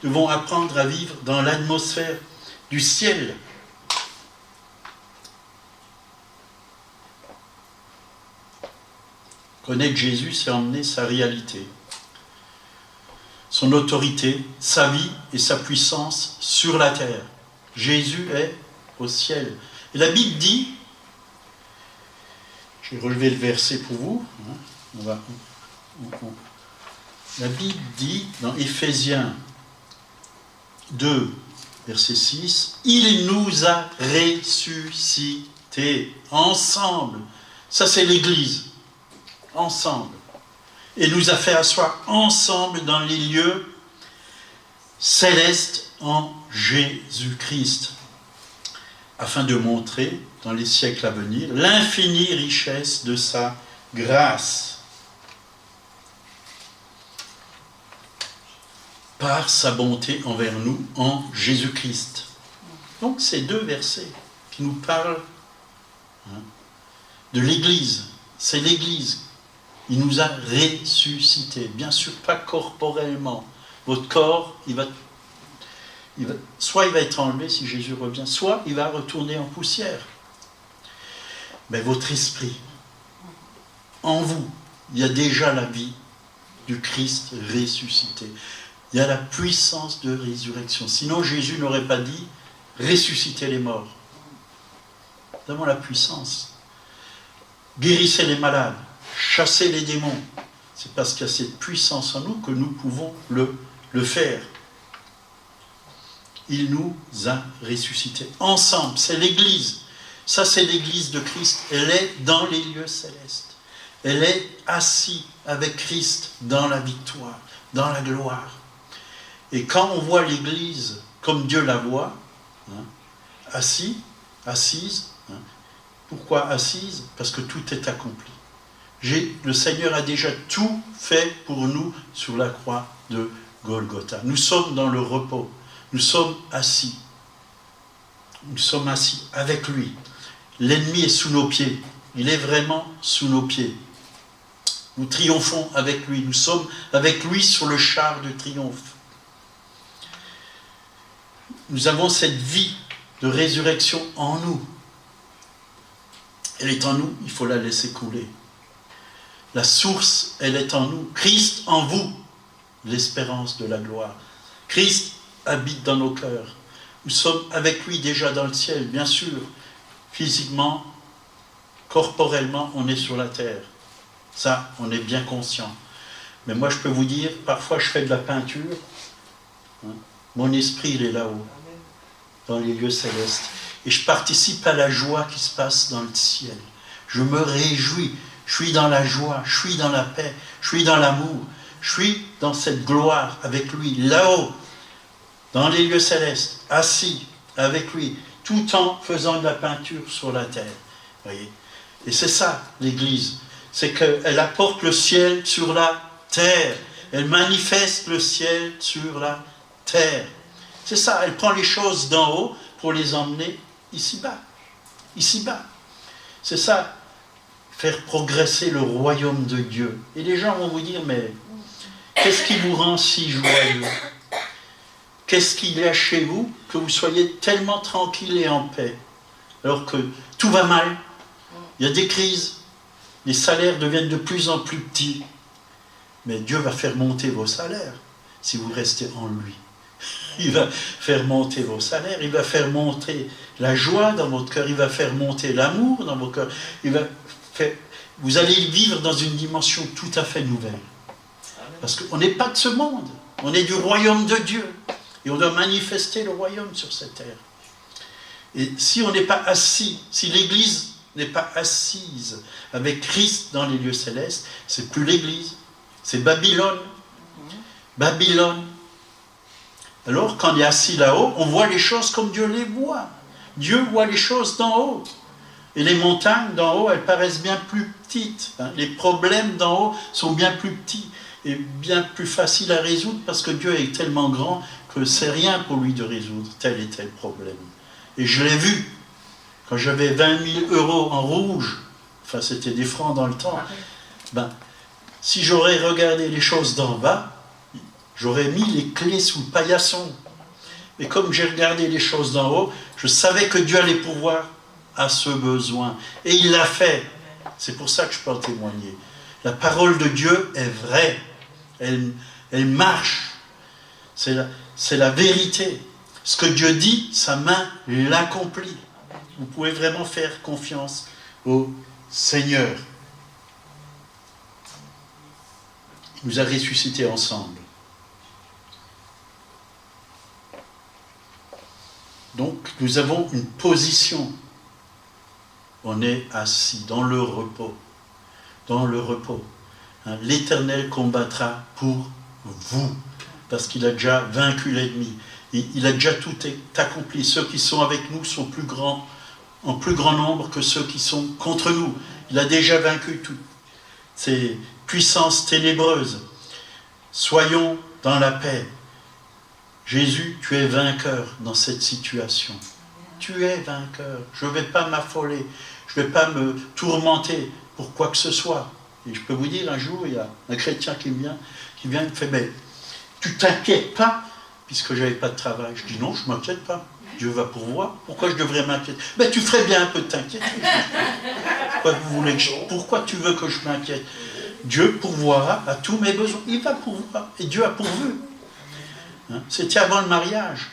Nous devons apprendre à vivre dans l'atmosphère du ciel. Connaître Jésus, c'est emmener sa réalité, son autorité, sa vie et sa puissance sur la terre. Jésus est au ciel. Et la Bible dit, j'ai relevé le verset pour vous, la Bible dit dans Éphésiens 2, verset 6, « Il nous a ressuscités ensemble. » Ça, c'est l'Église. Ensemble. Et nous a fait asseoir ensemble dans les lieux célestes en Jésus-Christ, afin de montrer, dans les siècles à venir, l'infinie richesse de sa grâce, par sa bonté envers nous en Jésus-Christ. Donc, ces deux versets qui nous parlent de l'Église. C'est l'Église. Il nous a ressuscités. Bien sûr, pas corporellement. Votre corps, soit il va être enlevé si Jésus revient, soit il va retourner en poussière. Mais votre esprit, en vous, il y a déjà la vie du Christ ressuscité. Il y a la puissance de résurrection. Sinon, Jésus n'aurait pas dit « ressuscitez les morts ». Nous avons la puissance. Guérissez les malades, chassez les démons. C'est parce qu'il y a cette puissance en nous que nous pouvons le faire. Il nous a ressuscités ensemble. C'est l'Église. Ça, c'est l'Église de Christ. Elle est dans les lieux célestes. Elle est assise avec Christ dans la victoire, dans la gloire. Et quand on voit l'Église comme Dieu la voit, assise, pourquoi assise? Parce que tout est accompli. Le Seigneur a déjà tout fait pour nous sur la croix de Golgotha. Nous sommes dans le repos. Nous sommes assis. Nous sommes assis avec lui. L'ennemi est sous nos pieds. Il est vraiment sous nos pieds. Nous triomphons avec lui. Nous sommes avec lui sur le char de triomphe. Nous avons cette vie de résurrection en nous. Elle est en nous, il faut la laisser couler. La source, elle est en nous. Christ en vous, l'espérance de la gloire. Christ habite dans nos cœurs. Nous sommes avec lui déjà dans le ciel, bien sûr. Physiquement, corporellement, on est sur la terre. Ça, on est bien conscient. Mais moi, je peux vous dire, parfois, je fais de la peinture. Mon esprit, il est là-haut, dans les lieux célestes. Et je participe à la joie qui se passe dans le ciel. Je me réjouis. Je suis dans la joie, je suis dans la paix, je suis dans l'amour. Je suis dans cette gloire avec lui, là-haut, dans les lieux célestes, assis avec lui, tout en faisant de la peinture sur la terre. Voyez ? Et c'est ça, l'Église. C'est qu'elle apporte le ciel sur la terre. Elle manifeste le ciel sur la terre. C'est ça, elle prend les choses d'en haut pour les emmener ici-bas. Ici-bas. C'est ça. faire progresser le royaume de Dieu. Et les gens vont vous dire, mais qu'est-ce qui vous rend si joyeux? Qu'est-ce qu'il y a chez vous que vous soyez tellement tranquille et en paix, alors que tout va mal, il y a des crises, les salaires deviennent de plus en plus petits. Mais Dieu va faire monter vos salaires si vous restez en lui. Il va faire monter vos salaires, il va faire monter la joie dans votre cœur, il va faire monter l'amour dans vos cœurs. Vous allez vivre dans une dimension tout à fait nouvelle. Parce qu'on n'est pas de ce monde, on est du royaume de Dieu. Et on doit manifester le royaume sur cette terre. Et si on n'est pas assis, si l'Église n'est pas assise avec Christ dans les lieux célestes, c'est plus l'Église, c'est Babylone. Babylone. Alors, quand on est assis là-haut, on voit les choses comme Dieu les voit. Dieu voit les choses d'en haut. Et les montagnes d'en haut, elles paraissent bien plus petites. Les problèmes d'en haut sont bien plus petits et bien plus faciles à résoudre parce que Dieu est tellement grand que c'est rien pour lui de résoudre tel et tel problème. Et je l'ai vu. Quand j'avais 20 000 € en rouge, enfin c'était des francs dans le temps, si j'aurais regardé les choses d'en bas, j'aurais mis les clés sous le paillasson. Mais comme j'ai regardé les choses d'en haut, je savais que Dieu allait pourvoir à ce besoin. Et il l'a fait. C'est pour ça que je peux en témoigner. La parole de Dieu est vraie. Elle marche. C'est la vérité. Ce que Dieu dit, sa main l'accomplit. Vous pouvez vraiment faire confiance au Seigneur. Il nous a ressuscités ensemble. Donc, nous avons une position. On est assis dans le repos. Dans le repos. L'Éternel combattra pour vous. Parce qu'il a déjà vaincu l'ennemi. Il a déjà tout accompli. Ceux qui sont avec nous sont plus grands, en plus grand nombre que ceux qui sont contre nous. Il a déjà vaincu toutes ces puissances ténébreuses. Soyons dans la paix. Jésus, tu es vainqueur dans cette situation. Tu es vainqueur. Je ne vais pas m'affoler. Je ne vais pas me tourmenter pour quoi que ce soit. Et je peux vous dire, un jour, il y a un chrétien qui vient et me fait, mais tu t'inquiètes pas, puisque je n'avais pas de travail. Je dis non, je ne m'inquiète pas. Dieu va pourvoir. Pourquoi je devrais m'inquiéter? Ben, tu ferais bien un peu de t'inquiéter. Pourquoi tu veux que je m'inquiète? Dieu pourvoira à tous mes besoins. Il va pourvoir. Et Dieu a pourvu. C'était avant le mariage.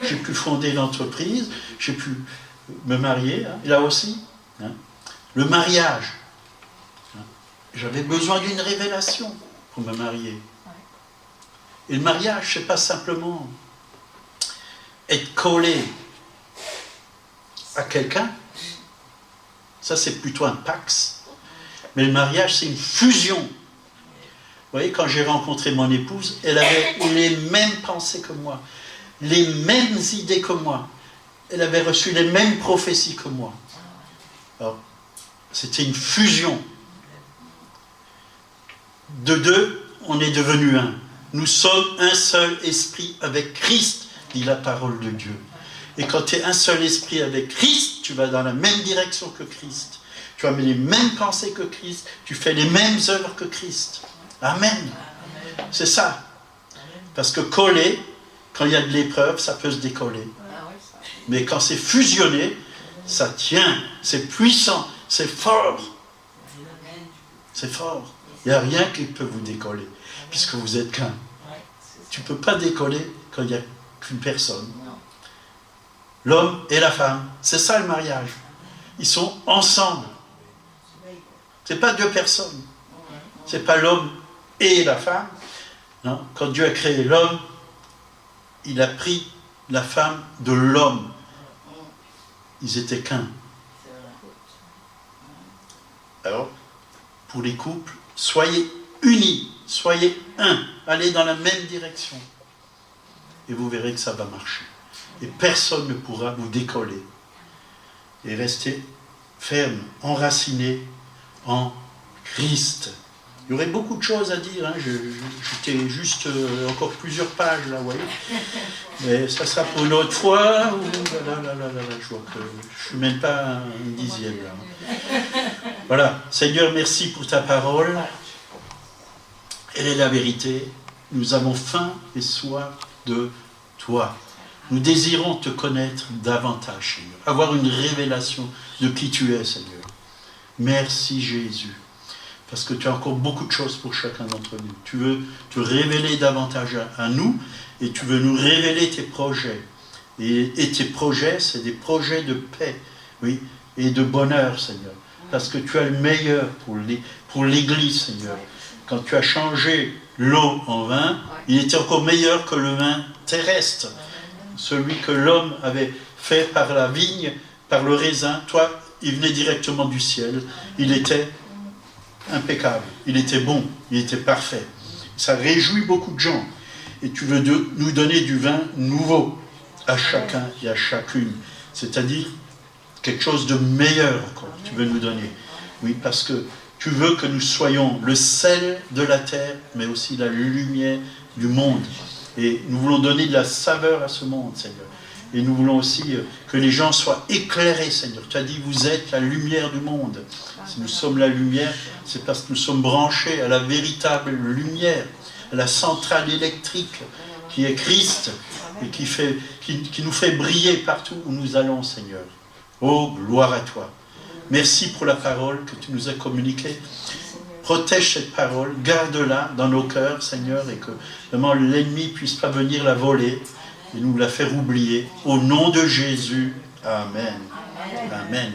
J'ai pu fonder l'entreprise, j'ai pu me marier, là aussi. Le mariage. J'avais besoin d'une révélation pour me marier. Et le mariage, c'est pas simplement être collé à quelqu'un. Ça, c'est plutôt un pax. Mais le mariage, c'est une fusion. Vous voyez, quand j'ai rencontré mon épouse, elle avait les mêmes pensées que moi, les mêmes idées que moi. Elle avait reçu les mêmes prophéties que moi. Alors, c'était une fusion. De deux, on est devenu un. Nous sommes un seul esprit avec Christ, dit la parole de Dieu. Et quand tu es un seul esprit avec Christ, tu vas dans la même direction que Christ. Tu as les mêmes pensées que Christ, tu fais les mêmes œuvres que Christ. Amen. C'est ça. Parce que coller, quand il y a de l'épreuve, ça peut se décoller. Mais quand c'est fusionné, ça tient, c'est puissant, c'est fort. C'est fort. Il n'y a rien qui peut vous décoller, puisque vous êtes qu'un. Tu ne peux pas décoller quand il n'y a qu'une personne. L'homme et la femme, c'est ça le mariage. Ils sont ensemble. Ce n'est pas deux personnes. Ce n'est pas l'homme et la femme. Non. Quand Dieu a créé l'homme, il a pris la femme de l'homme. Ils étaient qu'un. Alors, pour les couples, soyez unis, soyez un, allez dans la même direction. Et vous verrez que ça va marcher. Et personne ne pourra vous décoller. Et restez ferme, enraciné en Christ. Il y aurait beaucoup de choses à dire, j'étais juste encore plusieurs pages là, vous voyez. Mais ça sera pour une autre fois. Je vois que je ne suis même pas un dixième là. Voilà. Seigneur, merci pour ta parole. Elle est la vérité. Nous avons faim et soif de toi. Nous désirons te connaître davantage, Seigneur. Avoir une révélation de qui tu es, Seigneur. Merci Jésus. Parce que tu as encore beaucoup de choses pour chacun d'entre nous. Tu veux te révéler davantage à nous et tu veux nous révéler tes projets. Et tes projets, c'est des projets de paix, oui, et de bonheur, Seigneur. Parce que tu as le meilleur pour l'Église, Seigneur. Quand tu as changé l'eau en vin, il était encore meilleur que le vin terrestre. Celui que l'homme avait fait par la vigne, par le raisin. Toi, il venait directement du ciel. Il était impeccable. Il était bon. Il était parfait. Ça réjouit beaucoup de gens. Et tu veux nous donner du vin nouveau à chacun et à chacune. C'est-à-dire quelque chose de meilleur encore. Tu veux nous donner. Oui, parce que tu veux que nous soyons le sel de la terre, mais aussi la lumière du monde. Et nous voulons donner de la saveur à ce monde, Seigneur. Et nous voulons aussi que les gens soient éclairés, Seigneur. Tu as dit, vous êtes la lumière du monde. Si nous sommes la lumière, c'est parce que nous sommes branchés à la véritable lumière, à la centrale électrique qui est Christ et qui nous fait briller partout où nous allons, Seigneur. Oh, gloire à toi. Merci pour la parole que tu nous as communiquée. Protège cette parole, garde-la dans nos cœurs, Seigneur, et que vraiment l'ennemi ne puisse pas venir la voler et nous la faire oublier. Au nom de Jésus, Amen. Amen.